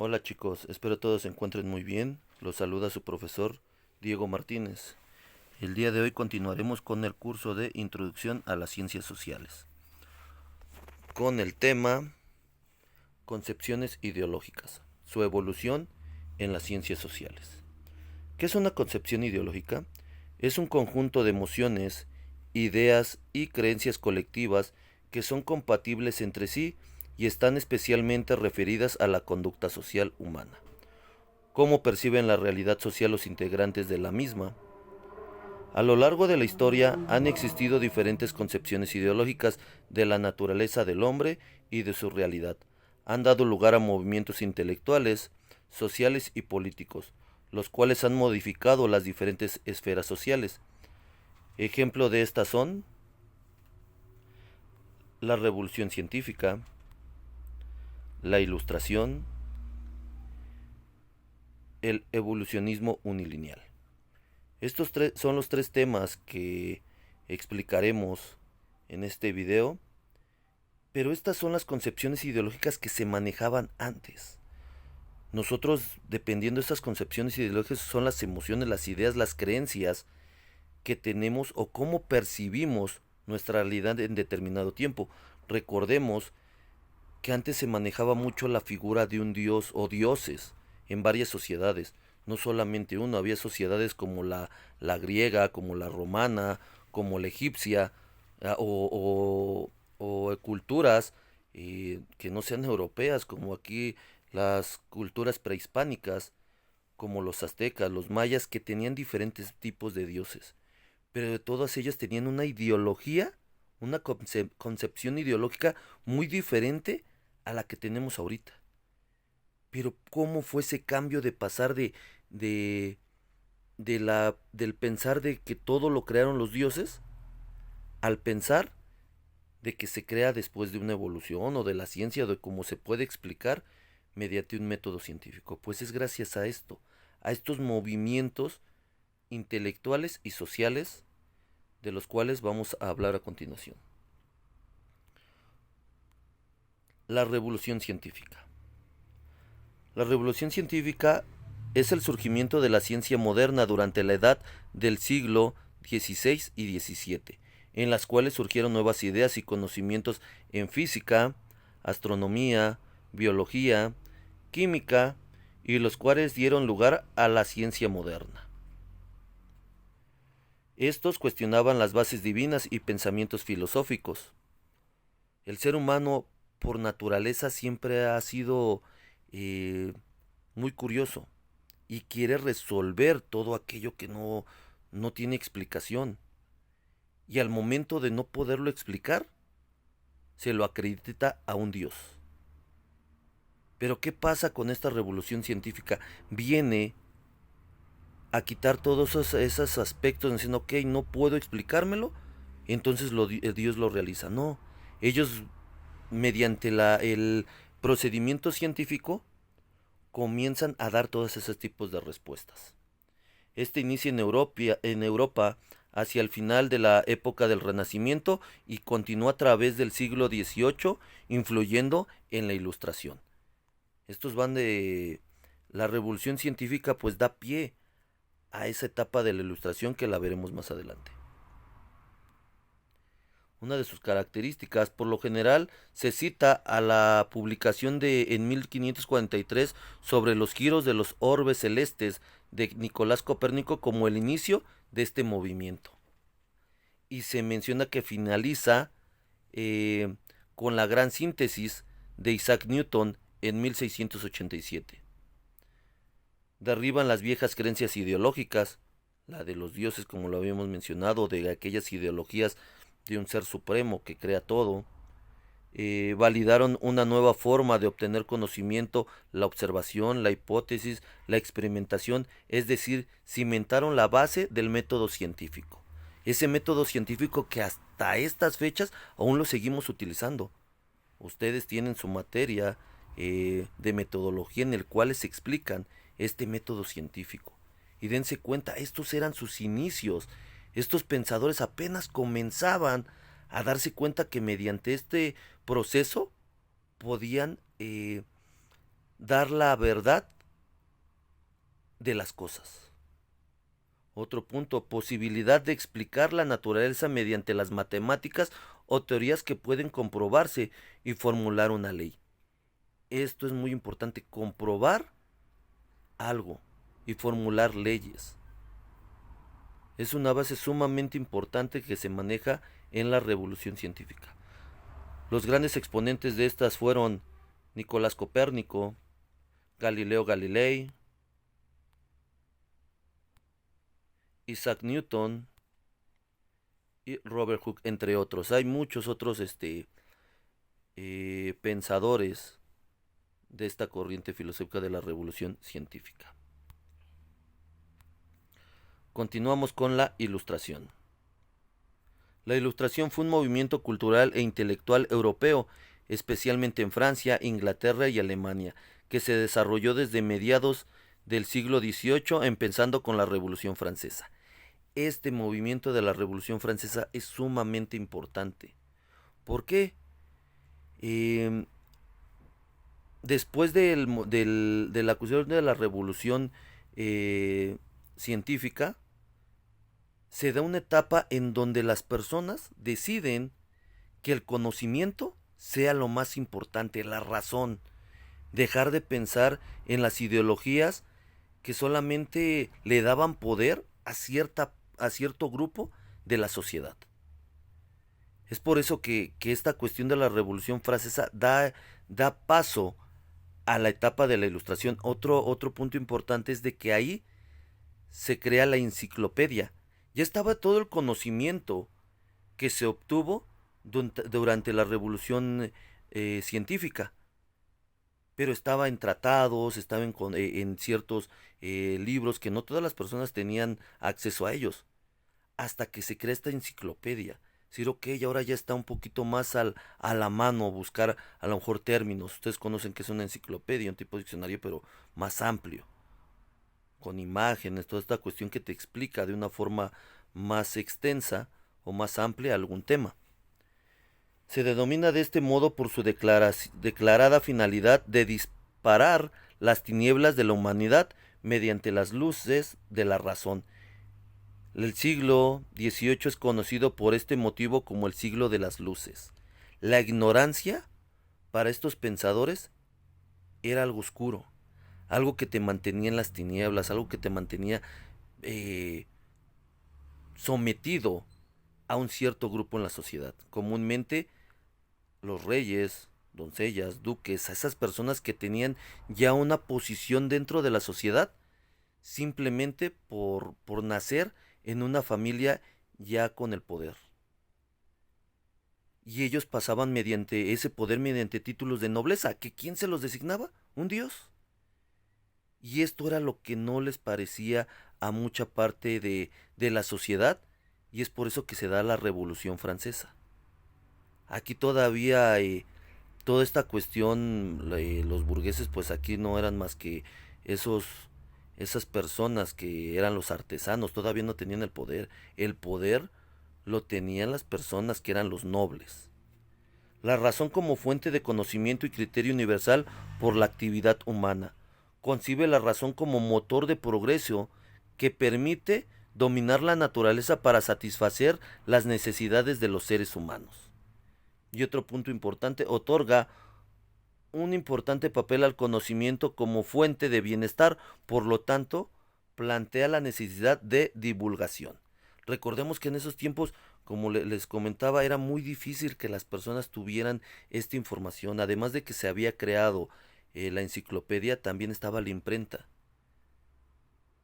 Hola chicos, espero todos se encuentren muy bien. Los saluda su profesor Diego Martínez. El día de hoy continuaremos con el curso de Introducción a las Ciencias Sociales, con el tema Concepciones ideológicas, su evolución en las ciencias sociales. ¿Qué es una concepción ideológica? Es un conjunto de emociones, ideas y creencias colectivas que son compatibles entre sí y están especialmente referidas a la conducta social humana. Cómo perciben la realidad social los integrantes de la misma. A lo largo de la historia han existido diferentes concepciones ideológicas de la naturaleza del hombre y de su realidad. Han dado lugar a movimientos intelectuales, sociales y políticos, los cuales han modificado las diferentes esferas sociales. Ejemplo de estas son la revolución científica, la ilustración, el evolucionismo unilineal. Estos son los tres temas que explicaremos en este video, pero estas son las concepciones ideológicas que se manejaban antes. Nosotros, dependiendo de estas concepciones ideológicas, son las emociones, las ideas, las creencias que tenemos o cómo percibimos nuestra realidad en determinado tiempo. Recordemos que antes se manejaba mucho la figura de un dios o dioses en varias sociedades, no solamente uno, había sociedades como la griega, como la romana, como la egipcia, o culturas que no sean europeas, como aquí las culturas prehispánicas, como los aztecas, los mayas, que tenían diferentes tipos de dioses, pero de todas ellas tenían una ideología, una concepción ideológica muy diferente a la que tenemos ahorita. Pero ¿cómo fue ese cambio de pasar de, del pensar de que todo lo crearon los dioses al pensar de que se crea después de una evolución o de la ciencia, de cómo se puede explicar mediante un método científico? Pues es gracias a esto, a estos movimientos intelectuales y sociales de los cuales vamos a hablar a continuación. La revolución científica. La revolución científica es el surgimiento de la ciencia moderna durante la edad del siglo XVI y XVII, en las cuales surgieron nuevas ideas y conocimientos en física, astronomía, biología, química, y los cuales dieron lugar a la ciencia moderna. Estos cuestionaban las bases divinas y pensamientos filosóficos. El ser humano, por naturaleza, siempre ha sido eh, muy curioso y quiere resolver todo aquello que no tiene explicación. Y al momento de no poderlo explicar, se lo acredita a un dios. Pero ¿qué pasa con esta revolución científica? Viene a quitar todos esos aspectos diciendo, ok, no puedo explicármelo, entonces el Dios lo realiza. No, ellos mediante el procedimiento científico comienzan a dar todos esos tipos de respuestas. Este inicia en Europa hacia el final de la época del Renacimiento y continúa a través del siglo XVIII, influyendo en la Ilustración. Estos van de la revolución científica, pues da pie a esa etapa de la Ilustración que la veremos más adelante. Una de sus características, por lo general, se cita a la publicación de en 1543 sobre los giros de los orbes celestes de Nicolás Copérnico como el inicio de este movimiento. Y se menciona que finaliza eh, con la gran síntesis de Isaac Newton en 1687. Derriban las viejas creencias ideológicas, la de los dioses como lo habíamos mencionado, de aquellas ideologías de un ser supremo que crea todo. Validaron una nueva forma de obtener conocimiento, la observación, la hipótesis, la experimentación, es decir, cimentaron la base del método científico. Ese método científico que hasta estas fechas aún lo seguimos utilizando. Ustedes tienen su materia de metodología en el cual se explican este método científico. Y dense cuenta, estos eran sus inicios. Estos pensadores apenas comenzaban a darse cuenta que mediante este proceso podían dar la verdad de las cosas. Otro punto, posibilidad de explicar la naturaleza mediante las matemáticas o teorías que pueden comprobarse y formular una ley. Esto es muy importante, comprobar algo y formular leyes. Es una base sumamente importante que se maneja en la revolución científica. Los grandes exponentes de estas fueron Nicolás Copérnico, Galileo Galilei, Isaac Newton y Robert Hooke, entre otros. Hay muchos otros pensadores de esta corriente filosófica de la revolución científica. Continuamos con la Ilustración. La Ilustración fue un movimiento cultural e intelectual europeo, especialmente en Francia, Inglaterra y Alemania, que se desarrolló desde mediados del siglo XVIII, empezando con la Revolución Francesa. Este movimiento de la Revolución Francesa es sumamente importante. ¿Por qué? Después de la cuestión de la Revolución científica, se da una etapa en donde las personas deciden que el conocimiento sea lo más importante, la razón, dejar de pensar en las ideologías que solamente le daban poder a cierto grupo de la sociedad. Es por eso que esta cuestión de la Revolución Francesa da paso a la etapa de la Ilustración. Otro punto importante es de que ahí se crea la enciclopedia. Ya estaba todo el conocimiento que se obtuvo durante la Revolución científica, pero estaba en tratados, estaba en ciertos libros que no todas las personas tenían acceso a ellos, hasta que se crea esta enciclopedia. Decir, ok, ahora ya está un poquito más a la mano buscar a lo mejor términos. Ustedes conocen que es una enciclopedia, un tipo de diccionario, pero más amplio, con imágenes, toda esta cuestión que te explica de una forma más extensa o más amplia algún tema. Se denomina de este modo por su declarada finalidad de disparar las tinieblas de la humanidad mediante las luces de la razón. El siglo XVIII es conocido por este motivo como el siglo de las luces. La ignorancia, para estos pensadores, era algo oscuro, algo que te mantenía en las tinieblas, algo que te mantenía sometido a un cierto grupo en la sociedad. Comúnmente los reyes, doncellas, duques, a esas personas que tenían ya una posición dentro de la sociedad, simplemente por nacer en una familia ya con el poder. Y ellos pasaban mediante ese poder, mediante títulos de nobleza, que ¿quién se los designaba? Un dios. Y esto era lo que no les parecía a mucha parte de la sociedad, y es por eso que se da la Revolución Francesa. Aquí todavía toda esta cuestión, los burgueses, pues aquí no eran más que esas personas que eran los artesanos, todavía no tenían el poder. El poder lo tenían las personas que eran los nobles. La razón como fuente de conocimiento y criterio universal por la actividad humana. Concibe la razón como motor de progreso que permite dominar la naturaleza para satisfacer las necesidades de los seres humanos. Y otro punto importante, otorga un importante papel al conocimiento como fuente de bienestar, por lo tanto, plantea la necesidad de divulgación. Recordemos que en esos tiempos, como les comentaba, era muy difícil que las personas tuvieran esta información. Además de que se había creado la enciclopedia, también estaba la imprenta.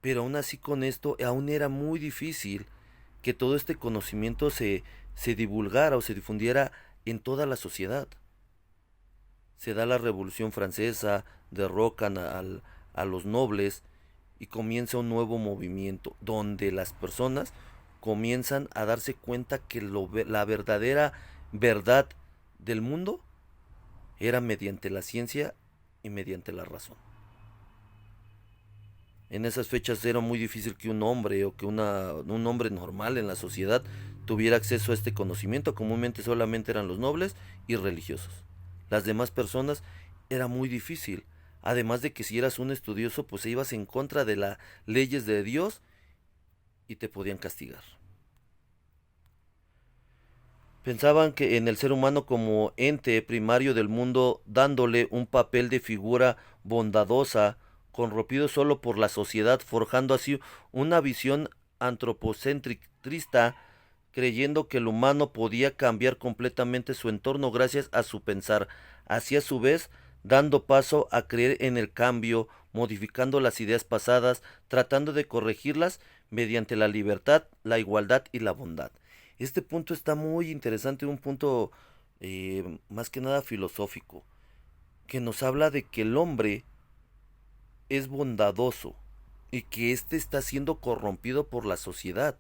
Pero aún así con esto, aún era muy difícil que todo este conocimiento se divulgara o se difundiera en toda la sociedad. Se da la Revolución Francesa, derrocan a los nobles y comienza un nuevo movimiento donde las personas comienzan a darse cuenta que la verdadera verdad del mundo era mediante la ciencia y mediante la razón. En esas fechas era muy difícil que un hombre o que un hombre normal en la sociedad tuviera acceso a este conocimiento. Comúnmente solamente eran los nobles y religiosos. Las demás personas era muy difícil. Además de que si eras un estudioso, pues ibas en contra de las leyes de Dios y te podían castigar. Pensaban que en el ser humano como ente primario del mundo, dándole un papel de figura bondadosa, corrompido solo por la sociedad, forjando así una visión antropocentrista, creyendo que el humano podía cambiar completamente su entorno gracias a su pensar, así a su vez dando paso a creer en el cambio, modificando las ideas pasadas, tratando de corregirlas mediante la libertad, la igualdad y la bondad. Este punto está muy interesante, un punto más que nada filosófico, que nos habla de que el hombre es bondadoso y que éste está siendo corrompido por la sociedad.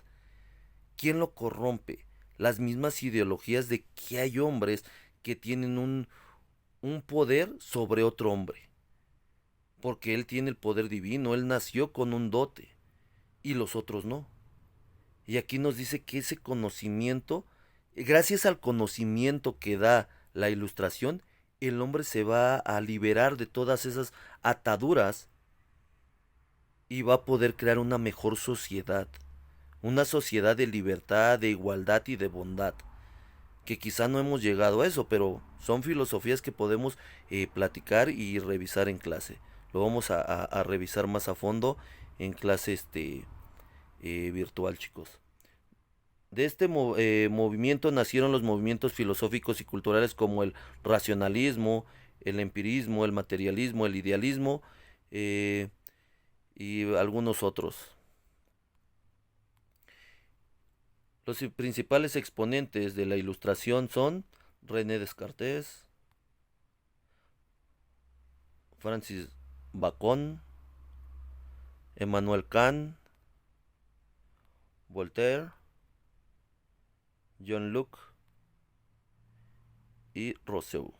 ¿Quién lo corrompe? Las mismas ideologías de que hay hombres que tienen un poder sobre otro hombre, porque él tiene el poder divino, él nació con un dote y los otros no. Y aquí nos dice que ese conocimiento, gracias al conocimiento que da la ilustración, el hombre se va a liberar de todas esas ataduras y va a poder crear una mejor sociedad. Una sociedad de libertad, de igualdad y de bondad. Que quizá no hemos llegado a eso, pero son filosofías que podemos platicar y revisar en clase. Lo vamos a revisar más a fondo en clase virtual, chicos. De este movimiento nacieron los movimientos filosóficos y culturales como el racionalismo, el empirismo, el materialismo, el idealismo eh, y algunos otros. Los principales exponentes de la ilustración son René Descartes, Francis Bacon, Emmanuel Kant, Voltaire, John Locke y Rousseau.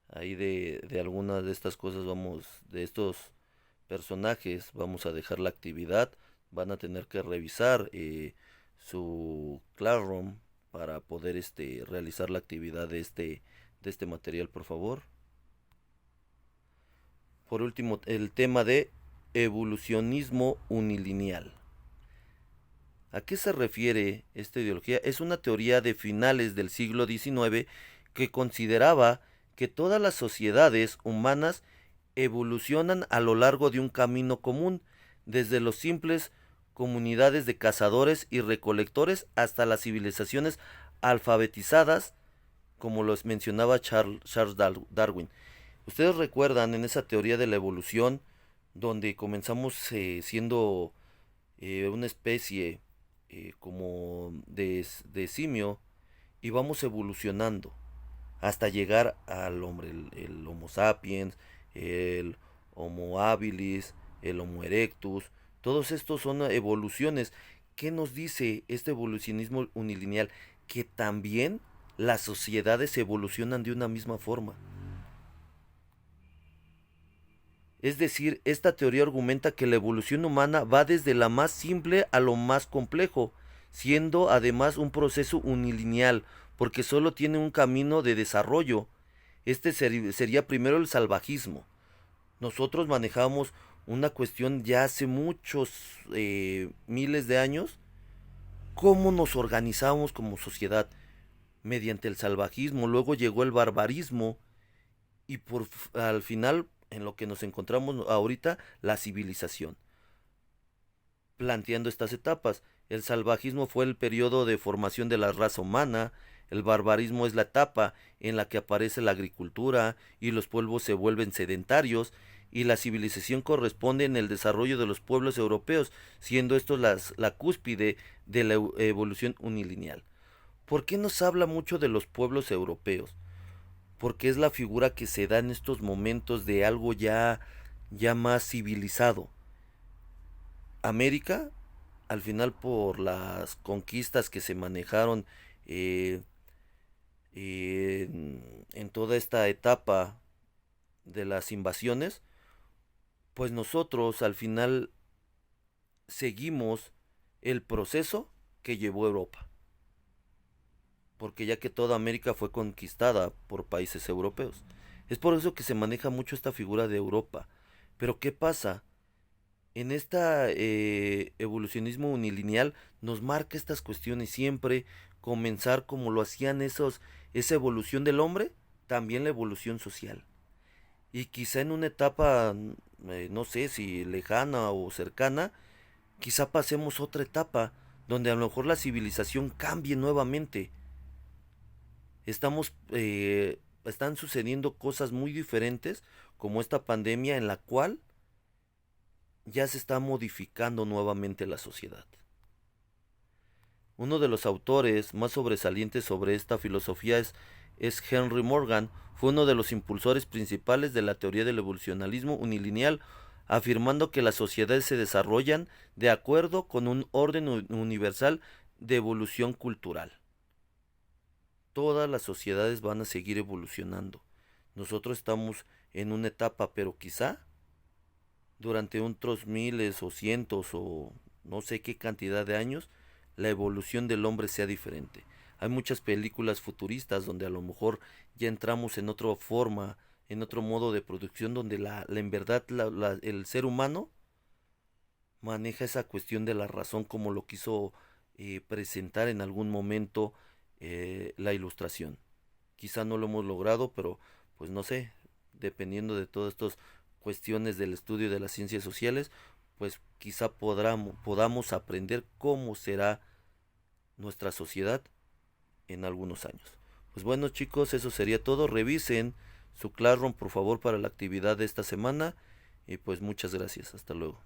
Ahí de algunas de estas cosas vamos, de estos personajes, vamos a dejar la actividad. Van a tener que revisar su Classroom para poder realizar la actividad de este material, por favor. Por último, el tema de evolucionismo unilineal. ¿A qué se refiere esta ideología? Es una teoría de finales del siglo XIX que consideraba que todas las sociedades humanas evolucionan a lo largo de un camino común, desde los simples comunidades de cazadores y recolectores hasta las civilizaciones alfabetizadas, como los mencionaba Charles Darwin. Ustedes recuerdan en esa teoría de la evolución, donde comenzamos siendo una especie como de simio y vamos evolucionando hasta llegar al hombre, el Homo sapiens, el Homo habilis, el Homo erectus. Todos estos son evoluciones. ¿Qué nos dice este evolucionismo unilineal? Que también las sociedades evolucionan de una misma forma. Es decir, esta teoría argumenta que la evolución humana va desde la más simple a lo más complejo, siendo además un proceso unilineal, porque solo tiene un camino de desarrollo. Sería primero el salvajismo. Nosotros manejamos una cuestión ya hace muchos miles de años, cómo nos organizamos como sociedad mediante el salvajismo, luego llegó el barbarismo y al final, en lo que nos encontramos ahorita, la civilización. Planteando estas etapas, el salvajismo fue el periodo de formación de la raza humana, el barbarismo es la etapa en la que aparece la agricultura y los pueblos se vuelven sedentarios, y la civilización corresponde en el desarrollo de los pueblos europeos, siendo estos la cúspide de la evolución unilineal. ¿Por qué nos habla mucho de los pueblos europeos? Porque es la figura que se da en estos momentos de algo ya más civilizado. América, al final por las conquistas que se manejaron eh, en toda esta etapa de las invasiones, pues nosotros al final seguimos el proceso que llevó Europa. porque ya que toda América fue conquistada por países europeos. Es por eso que se maneja mucho esta figura de Europa. Pero ¿qué pasa? En esta evolucionismo unilineal nos marca estas cuestiones siempre, comenzar como lo hacían esa evolución del hombre, también la evolución social. Y quizá en una etapa, no sé si lejana o cercana, quizá pasemos otra etapa donde a lo mejor la civilización cambie nuevamente. Están sucediendo cosas muy diferentes, como esta pandemia en la cual ya se está modificando nuevamente la sociedad. Uno de los autores más sobresalientes sobre esta filosofía es Henry Morgan. Fue uno de los impulsores principales de la teoría del evolucionalismo unilineal, afirmando que las sociedades se desarrollan de acuerdo con un orden universal de evolución cultural. Todas las sociedades van a seguir evolucionando. Nosotros estamos en una etapa, pero quizá durante otros miles o cientos o no sé qué cantidad de años, la evolución del hombre sea diferente. Hay muchas películas futuristas donde a lo mejor ya entramos en otra forma, en otro modo de producción, donde en verdad el ser humano maneja esa cuestión de la razón como lo quiso presentar en algún momento la ilustración. Quizá no lo hemos logrado, pero pues no sé, dependiendo de todas estas cuestiones del estudio de las ciencias sociales, pues quizá podamos aprender cómo será nuestra sociedad en algunos años. Pues bueno chicos, eso sería todo. Revisen su Classroom por favor para la actividad de esta semana y pues muchas gracias. Hasta luego.